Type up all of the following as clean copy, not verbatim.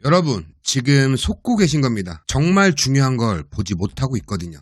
여러분, 지금 속고 계신 겁니다. 정말 중요한 걸 보지 못하고 있거든요.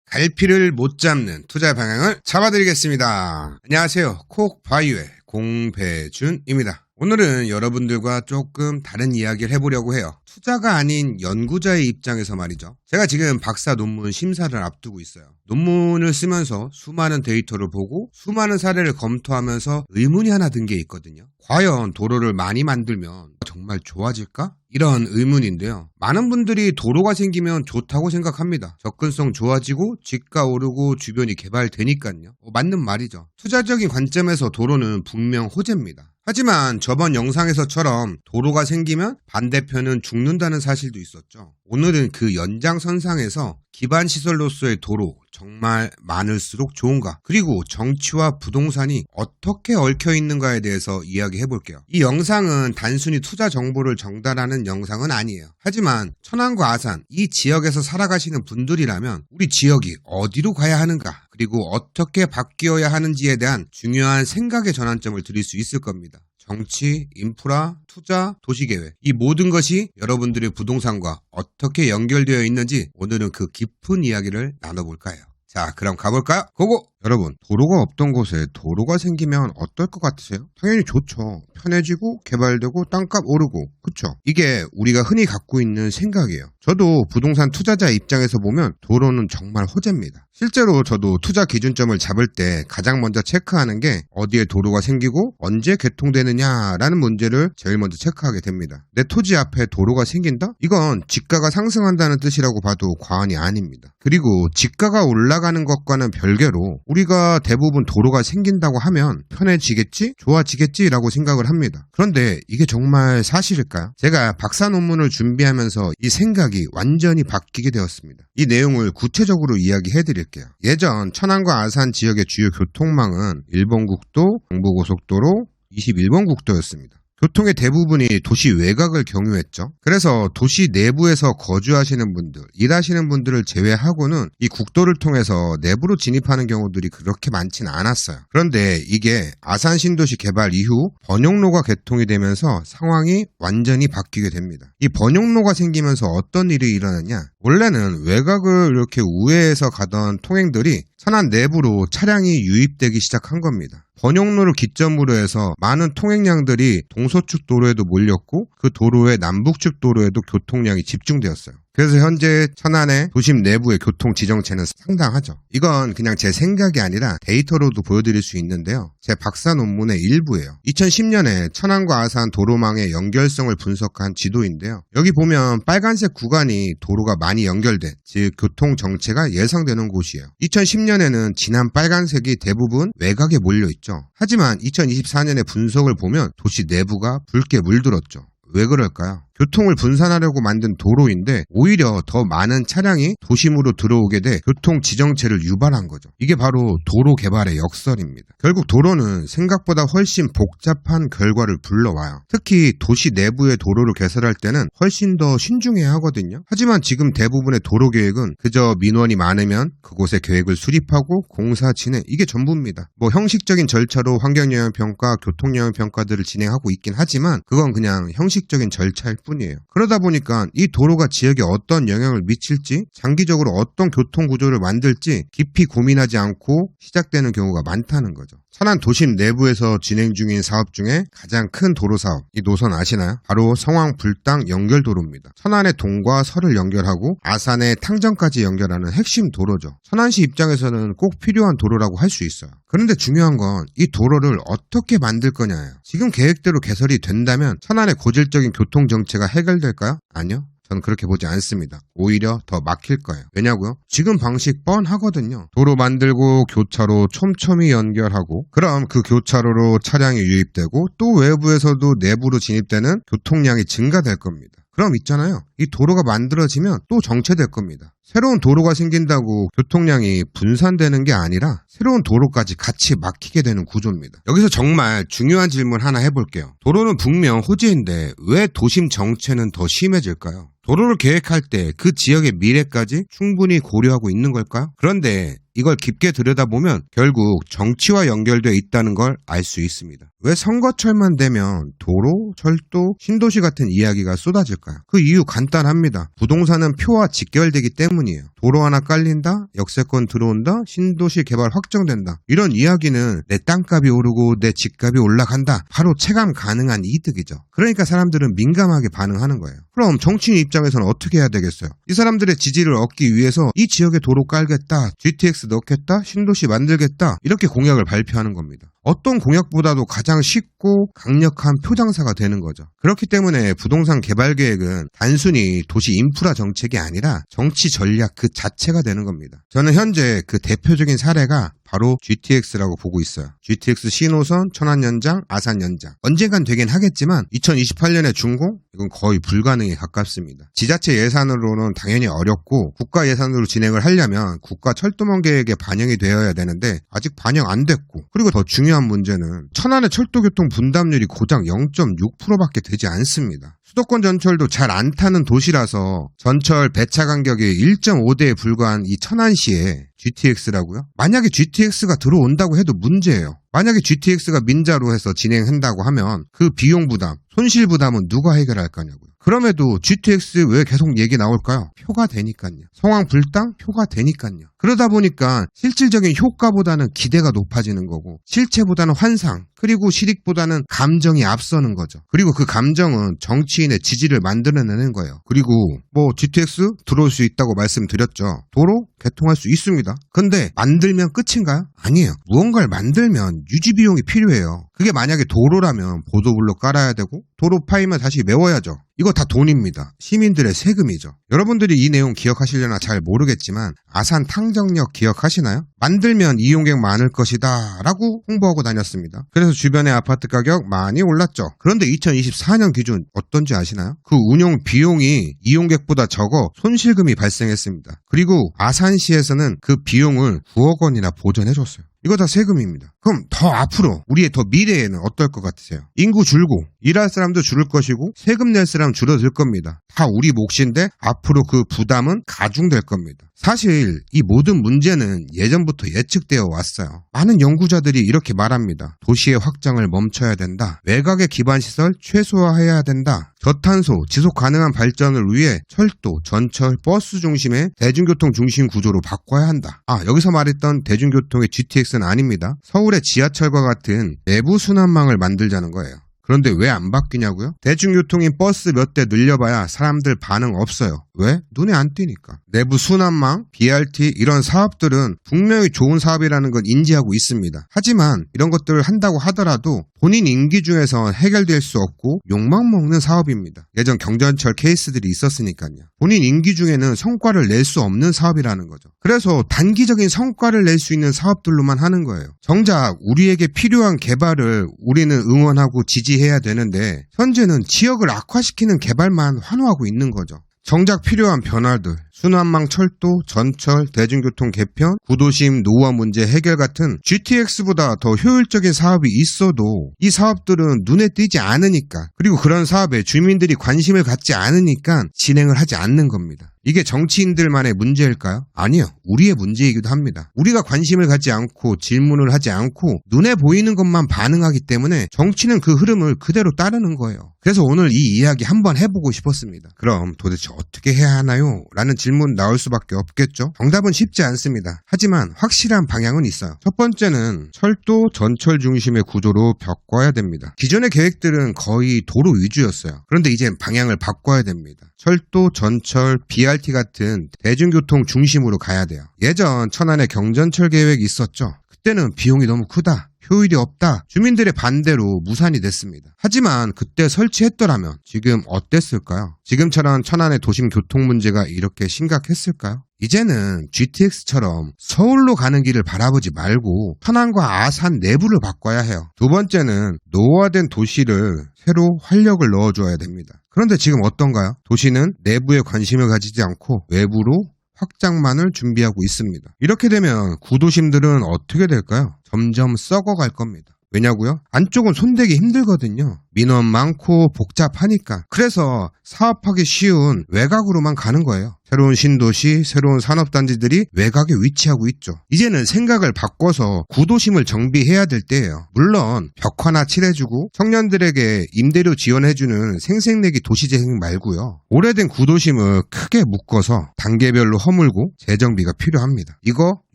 갈피를 못 잡는 투자 방향을 잡아드리겠습니다. 안녕하세요. 콕바이오의 공배준입니다. 오늘은 여러분들과 조금 다른 이야기를 해보려고 해요. 투자가 아닌 연구자의 입장에서 말이죠. 제가 지금 박사 논문 심사를 앞두고 있어요. 논문을 쓰면서 수많은 데이터를 보고 수많은 사례를 검토하면서 의문이 하나 든 게 있거든요. 과연 도로를 많이 만들면 정말 좋아질까? 이런 의문인데요. 많은 분들이 도로가 생기면 좋다고 생각합니다. 접근성 좋아지고 집가 오르고 주변이 개발되니까요. 맞는 말이죠. 투자적인 관점에서 도로는 분명 호재입니다. 하지만 저번 영상에서처럼 도로가 생기면 반대편은 죽는다는 사실도 있었죠. 오늘은 그 연장선상에서 기반시설로서의 도로 정말 많을수록 좋은가, 그리고 정치와 부동산이 어떻게 얽혀있는가에 대해서 이야기해 볼게요. 이 영상은 단순히 투자 정보를 전달하는 영상은 아니에요. 하지만 천안과 아산, 이 지역에서 살아가시는 분들이라면 우리 지역이 어디로 가야 하는가, 그리고 어떻게 바뀌어야 하는지에 대한 중요한 생각의 전환점을 드릴 수 있을 겁니다. 정치, 인프라, 투자, 도시계획, 이 모든 것이 여러분들의 부동산과 어떻게 연결되어 있는지 오늘은 그 깊은 이야기를 나눠볼까 해요. 자, 그럼 가볼까요? 고고! 여러분, 도로가 없던 곳에 도로가 생기면 어떨 것 같으세요? 당연히 좋죠. 편해지고 개발되고 땅값 오르고, 그쵸? 이게 우리가 흔히 갖고 있는 생각이에요. 저도 부동산 투자자 입장에서 보면 도로는 정말 호재입니다. 실제로 저도 투자 기준점을 잡을 때 가장 먼저 체크하는 게 어디에 도로가 생기고 언제 개통되느냐라는 문제를 제일 먼저 체크하게 됩니다. 내 토지 앞에 도로가 생긴다? 이건 집가가 상승한다는 뜻이라고 봐도 과언이 아닙니다. 그리고 집가가 올라가는 것과는 별개로 우리가 대부분 도로가 생긴다고 하면 편해지겠지? 좋아지겠지라고 생각을 합니다. 그런데 이게 정말 사실일까요? 제가 박사 논문을 준비하면서 이 생각이 완전히 바뀌게 되었습니다. 이 내용을 구체적으로 이야기해 드릴게요. 예전 천안과 아산 지역의 주요 교통망은 1번 국도, 경부고속도로, 21번 국도였습니다. 교통의 대부분이 도시 외곽을 경유했죠. 그래서 도시 내부에서 거주하시는 분들, 일하시는 분들을 제외하고는 이 국도를 통해서 내부로 진입하는 경우들이 그렇게 많지는 않았어요. 그런데 이게 아산 신도시 개발 이후 번용로가 개통이 되면서 상황이 완전히 바뀌게 됩니다. 이 번용로가 생기면서 어떤 일이 일어나냐? 원래는 외곽을 이렇게 우회해서 가던 통행들이 천안 내부로 차량이 유입되기 시작한 겁니다. 번용로를 기점으로 해서 많은 통행량들이 동서축 도로에도 몰렸고 그 도로의 남북축 도로에도 교통량이 집중되었어요. 그래서 현재 천안의 도심 내부의 교통 지정체는 상당하죠. 이건 그냥 제 생각이 아니라 데이터로도 보여드릴 수 있는데요. 제 박사 논문의 일부예요. 2010년에 천안과 아산 도로망의 연결성을 분석한 지도인데요. 여기 보면 빨간색 구간이 도로가 많이 연결된, 즉 교통 정체가 예상되는 곳이에요. 2010년에는 진한 빨간색이 대부분 외곽에 몰려있죠. 하지만 2024년의 분석을 보면 도시 내부가 붉게 물들었죠. 왜 그럴까요? 교통을 분산하려고 만든 도로인데 오히려 더 많은 차량이 도심으로 들어오게 돼 교통 지정체를 유발한 거죠. 이게 바로 도로 개발의 역설입니다. 결국 도로는 생각보다 훨씬 복잡한 결과를 불러와요. 특히 도시 내부의 도로를 개설할 때는 훨씬 더 신중해야 하거든요. 하지만 지금 대부분의 도로 계획은 그저 민원이 많으면 그곳에 계획을 수립하고 공사 진행, 이게 전부입니다. 형식적인 절차로 환경영향평가, 교통영향평가들을 진행하고 있긴 하지만 그건 그냥 형식적인 절차일 뿐이에요. 그러다 보니까 이 도로가 지역에 어떤 영향을 미칠지, 장기적으로 어떤 교통구조를 만들지 깊이 고민하지 않고 시작되는 경우가 많다는 거죠. 천안 도심 내부에서 진행 중인 사업 중에 가장 큰 도로 사업, 이 노선 아시나요? 바로 성황 불당 연결도로입니다. 천안의 동과 설을 연결하고 아산의 탕정까지 연결하는 핵심 도로죠. 천안시 입장에서는 꼭 필요한 도로라고 할 수 있어요. 그런데 중요한 건 이 도로를 어떻게 만들 거냐예요. 지금 계획대로 개설이 된다면 천안의 고질적인 교통 정체가 해결될까요? 아니요. 저는 그렇게 보지 않습니다. 오히려 더 막힐 거예요. 왜냐고요? 지금 방식 뻔하거든요. 도로 만들고 교차로 촘촘히 연결하고, 그럼 그 교차로로 차량이 유입되고 또 외부에서도 내부로 진입되는 교통량이 증가될 겁니다. 그럼 있잖아요. 이 도로가 만들어지면 또 정체될 겁니다. 새로운 도로가 생긴다고 교통량이 분산되는 게 아니라 새로운 도로까지 같이 막히게 되는 구조입니다. 여기서 정말 중요한 질문 하나 해볼게요. 도로는 분명 호재인데 왜 도심 정체는 더 심해질까요? 도로를 계획할 때 그 지역의 미래까지 충분히 고려하고 있는 걸까요? 그런데 이걸 깊게 들여다보면 결국 정치와 연결되어 있다는 걸 알 수 있습니다. 왜 선거철만 되면 도로, 철도, 신도시 같은 이야기가 쏟아질까요? 그 이유 간단합니다. 부동산은 표와 직결되기 때문이에요. 도로 하나 깔린다, 역세권 들어온다, 신도시 개발 확정된다. 이런 이야기는 내 땅값이 오르고 내 집값이 올라간다. 바로 체감 가능한 이득이죠. 그러니까 사람들은 민감하게 반응하는 거예요. 그럼 정치인 입장에서는 어떻게 해야 되겠어요? 이 사람들의 지지를 얻기 위해서 이 지역에 도로 깔겠다, GTX 넣겠다, 신도시 만들겠다 이렇게 공약을 발표하는 겁니다. 어떤 공약보다도 가장 쉽고 강력한 표장사가 되는 거죠. 그렇기 때문에 부동산 개발 계획은 단순히 도시 인프라 정책이 아니라 정치 전략 그 자체가 되는 겁니다. 저는 현재 그 대표적인 사례가 바로 GTX라고 보고 있어요. GTX 신호선, 천안 연장, 아산 연장. 언젠간 되긴 하겠지만 2028년에 준공? 이건 거의 불가능에 가깝습니다. 지자체 예산으로는 당연히 어렵고 국가 예산으로 진행을 하려면 국가 철도망 계획에 반영이 되어야 되는데 아직 반영 안 됐고, 그리고 더 중요한 문제는 천안의 철도교통 분담률이 고작 0.6%밖에 되지 않습니다. 수도권 전철도 잘 안 타는 도시라서 전철 배차 간격이 1.5대에 불과한 이 천안시에 GTX라고요? 만약에 GTX가 들어온다고 해도 문제예요. 만약에 GTX가 민자로 해서 진행한다고 하면 그 비용 부담, 손실 부담은 누가 해결할 거냐고요. 그럼에도 GTX 왜 계속 얘기 나올까요? 표가 되니까요. 성황 불당? 표가 되니까요. 그러다 보니까 실질적인 효과보다는 기대가 높아지는 거고, 실체보다는 환상, 그리고 실익보다는 감정이 앞서는 거죠. 그리고 그 감정은 정치인의 지지를 만들어내는 거예요. 그리고 GTX 들어올 수 있다고 말씀드렸죠. 도로 개통할 수 있습니다. 근데 만들면 끝인가요? 아니에요. 무언가를 만들면 유지 비용이 필요해요. 그게 만약에 도로라면 보도블록 깔아야 되고, 도로 파이면 다시 메워야죠. 이거 다 돈입니다. 시민들의 세금이죠. 여러분들이 이 내용 기억하시려나 잘 모르겠지만 아산 탕정역 기억하시나요? 만들면 이용객 많을 것이다 라고 홍보하고 다녔습니다. 그래서 주변의 아파트 가격 많이 올랐죠. 그런데 2024년 기준 어떤지 아시나요? 그 운영 비용이 이용객보다 적어 손실금이 발생했습니다. 그리고 아산시에서는 그 비용을 9억 원이나 보전해줬어요. 이거 다 세금입니다. 그럼 더 앞으로 우리의 더 미래에는 어떨 것 같으세요? 인구 줄고 일할 사람도 줄을 것이고 세금 낼 사람 줄어들 겁니다. 다 우리 몫인데 앞으로 그 부담은 가중될 겁니다. 사실 이 모든 문제는 예전부터 예측되어 왔어요. 많은 연구자들이 이렇게 말합니다. 도시의 확장을 멈춰야 된다. 외곽의 기반시설 최소화해야 된다. 저탄소, 지속 가능한 발전을 위해 철도, 전철, 버스 중심의 대중교통 중심 구조로 바꿔야 한다. 여기서 말했던 대중교통의 GTX는 아닙니다. 서울의 지하철과 같은 내부 순환망을 만들자는 거예요. 그런데 왜 안 바뀌냐고요? 대중교통인 버스 몇 대 늘려봐야 사람들 반응 없어요. 왜? 눈에 안 띄니까. 내부 순환망, BRT 이런 사업들은 분명히 좋은 사업이라는 건 인지하고 있습니다. 하지만 이런 것들을 한다고 하더라도 본인 임기 중에서 해결될 수 없고 욕망 먹는 사업입니다. 예전 경전철 케이스들이 있었으니까요. 본인 임기 중에는 성과를 낼 수 없는 사업이라는 거죠. 그래서 단기적인 성과를 낼 수 있는 사업들로만 하는 거예요. 정작 우리에게 필요한 개발을 우리는 응원하고 지지해야 되는데 현재는 지역을 악화시키는 개발만 환호하고 있는 거죠. 정작 필요한 변화들, 순환망 철도, 전철, 대중교통 개편, 구도심, 노후화 문제 해결 같은 GTX보다 더 효율적인 사업이 있어도 이 사업들은 눈에 띄지 않으니까, 그리고 그런 사업에 주민들이 관심을 갖지 않으니까 진행을 하지 않는 겁니다. 이게 정치인들만의 문제일까요? 아니요. 우리의 문제이기도 합니다. 우리가 관심을 갖지 않고 질문을 하지 않고 눈에 보이는 것만 반응하기 때문에 정치는 그 흐름을 그대로 따르는 거예요. 그래서 오늘 이 이야기 한번 해보고 싶었습니다. 그럼 도대체 어떻게 해야 하나요? 라는 질문 나올 수밖에 없겠죠? 정답은 쉽지 않습니다. 하지만 확실한 방향은 있어요. 첫 번째는 철도, 전철 중심의 구조로 바꿔야 됩니다. 기존의 계획들은 거의 도로 위주였어요. 그런데 이젠 방향을 바꿔야 됩니다. 철도, 전철, BRT 같은 대중교통 중심으로 가야 돼요. 예전 천안에 경전철 계획이 있었죠. 그때는 비용이 너무 크다, 효율이 없다, 주민들의 반대로 무산이 됐습니다. 하지만 그때 설치했더라면 지금 어땠을까요? 지금처럼 천안의 도심 교통 문제가 이렇게 심각했을까요? 이제는 GTX처럼 서울로 가는 길을 바라보지 말고 천안과 아산 내부를 바꿔야 해요. 두 번째는 노후화된 도시를 새로 활력을 넣어줘야 됩니다. 그런데 지금 어떤가요? 도시는 내부에 관심을 가지지 않고 외부로 확장만을 준비하고 있습니다. 이렇게 되면 구도심들은 어떻게 될까요? 점점 썩어갈 겁니다. 왜냐고요? 안쪽은 손대기 힘들거든요. 민원 많고 복잡하니까. 그래서 사업하기 쉬운 외곽으로만 가는 거예요. 새로운 신도시, 새로운 산업단지들이 외곽에 위치하고 있죠. 이제는 생각을 바꿔서 구도심을 정비해야 될 때예요. 물론 벽 하나 칠해주고 청년들에게 임대료 지원해주는 생색내기 도시재생 말고요. 오래된 구도심을 크게 묶어서 단계별로 허물고 재정비가 필요합니다. 이거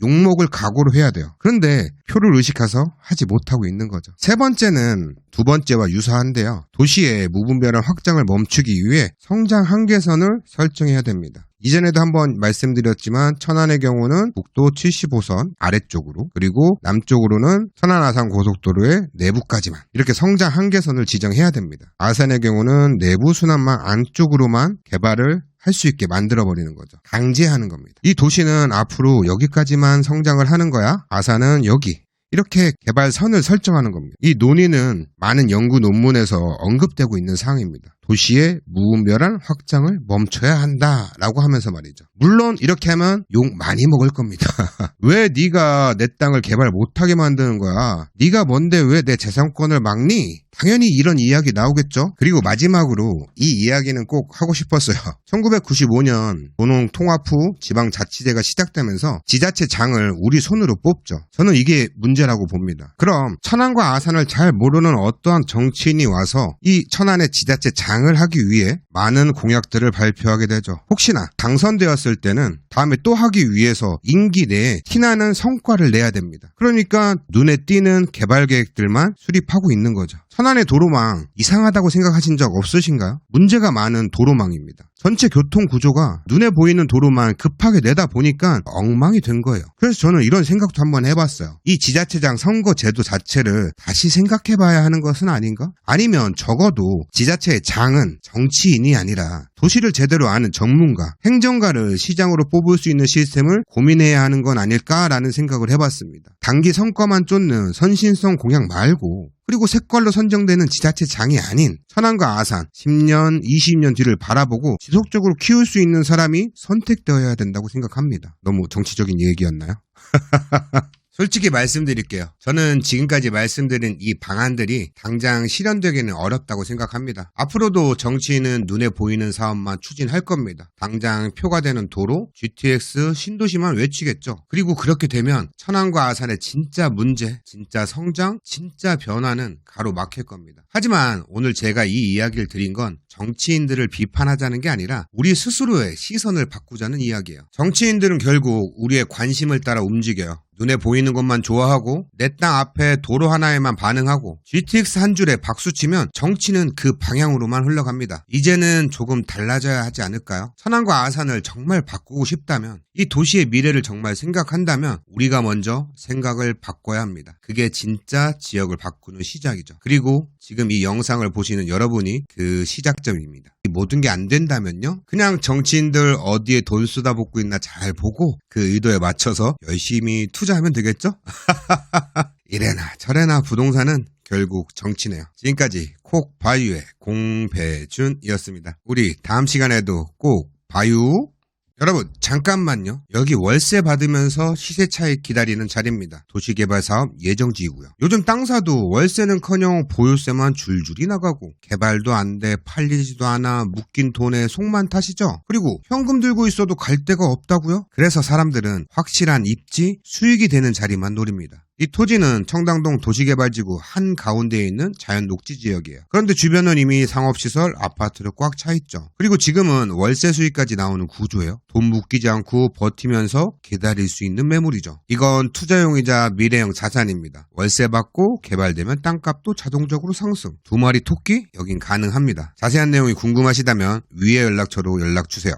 욕먹을 각오로 해야 돼요. 그런데 표를 의식해서 하지 못하고 있는 거죠. 세 번째는 두 번째와 유사한데요. 도시의 무분별한 확장을 멈추기 위해 성장 한계선을 설정해야 됩니다. 이전에도 한번 말씀드렸지만 천안의 경우는 국도 75선 아래쪽으로, 그리고 남쪽으로는 천안 아산 고속도로의 내부까지만 이렇게 성장 한계선을 지정해야 됩니다. 아산의 경우는 내부 순환망 안쪽으로만 개발을 할 수 있게 만들어버리는 거죠. 강제하는 겁니다. 이 도시는 앞으로 여기까지만 성장을 하는 거야. 아산은 여기. 이렇게 개발선을 설정하는 겁니다. 이 논의는 많은 연구 논문에서 언급되고 있는 사항입니다. 도시의 무분별한 확장을 멈춰야 한다라고 하면서 말이죠. 물론 이렇게 하면 욕 많이 먹을 겁니다. 왜 네가 내 땅을 개발 못하게 만드는 거야? 네가 뭔데 왜 내 재산권을 막니? 당연히 이런 이야기 나오겠죠. 그리고 마지막으로 이 이야기는 꼭 하고 싶었어요. 1995년 도농 통합 후 지방자치제가 시작되면서 지자체장을 우리 손으로 뽑죠. 저는 이게 문제라고 봅니다. 그럼 천안과 아산을 잘 모르는 어떠한 정치인이 와서 이 천안의 지자체장을 하기 위해 많은 공약들을 발표하게 되죠. 혹시나 당선되었을 때는 다음에 또 하기 위해서 임기 내에 티나는 성과를 내야 됩니다. 그러니까 눈에 띄는 개발 계획들만 수립하고 있는 거죠. 천안의 도로망 이상하다고 생각하신 적 없으신가요? 문제가 많은 도로망입니다. 전체 교통 구조가 눈에 보이는 도로만 급하게 내다 보니까 엉망이 된 거예요. 그래서 저는 이런 생각도 한번 해봤어요. 이 지자체장 선거 제도 자체를 다시 생각해봐야 하는 것은 아닌가? 아니면 적어도 지자체의 장은 정치인이 아니라 도시를 제대로 아는 전문가, 행정가를 시장으로 뽑을 수 있는 시스템을 고민해야 하는 건 아닐까라는 생각을 해봤습니다. 단기 성과만 쫓는 선신성 공약 말고, 그리고 색깔로 선정되는 지자체장이 아닌 천안과 아산 10년, 20년 뒤를 바라보고 지속적으로 키울 수 있는 사람이 선택되어야 된다고 생각합니다. 너무 정치적인 얘기였나요? 솔직히 말씀드릴게요. 저는 지금까지 말씀드린 이 방안들이 당장 실현되기는 어렵다고 생각합니다. 앞으로도 정치인은 눈에 보이는 사업만 추진할 겁니다. 당장 표가 되는 도로, GTX, 신도시만 외치겠죠. 그리고 그렇게 되면 천안과 아산의 진짜 문제, 진짜 성장, 진짜 변화는 가로막힐 겁니다. 하지만 오늘 제가 이 이야기를 드린 건 정치인들을 비판하자는 게 아니라 우리 스스로의 시선을 바꾸자는 이야기예요. 정치인들은 결국 우리의 관심을 따라 움직여요. 눈에 보이는 것만 좋아하고 내 땅 앞에 도로 하나에만 반응하고 GTX 한 줄에 박수치면 정치는 그 방향으로만 흘러갑니다. 이제는 조금 달라져야 하지 않을까요? 천안과 아산을 정말 바꾸고 싶다면, 이 도시의 미래를 정말 생각한다면 우리가 먼저 생각을 바꿔야 합니다. 그게 진짜 지역을 바꾸는 시작이죠. 그리고 지금 이 영상을 보시는 여러분이 그 시작점입니다. 모든 게 안 된다면요, 그냥 정치인들 어디에 돈 쏟아붓고 있나 잘 보고 그 의도에 맞춰서 열심히 투자하면 되겠죠? 이래나 저래나 부동산은 결국 정치네요. 지금까지 콕바유의 공배준이었습니다. 우리 다음 시간에도 꼭 봐요. 여러분 잠깐만요. 여기 월세 받으면서 시세 차익 기다리는 자리입니다. 도시개발사업 예정지이고요. 요즘 땅사도 월세는커녕 보유세만 줄줄이 나가고 개발도 안 돼, 팔리지도 않아, 묶인 돈에 속만 타시죠. 그리고 현금 들고 있어도 갈 데가 없다고요? 그래서 사람들은 확실한 입지, 수익이 되는 자리만 노립니다. 이 토지는 청담동 도시개발지구 한가운데에 있는 자연 녹지 지역이에요. 그런데 주변은 이미 상업시설, 아파트로 꽉 차 있죠. 그리고 지금은 월세 수익까지 나오는 구조예요. 돈 묶이지 않고 버티면서 기다릴 수 있는 매물이죠. 이건 투자용이자 미래형 자산입니다. 월세 받고 개발되면 땅값도 자동적으로 상승. 두 마리 토끼? 여긴 가능합니다. 자세한 내용이 궁금하시다면 위에 연락처로 연락 주세요.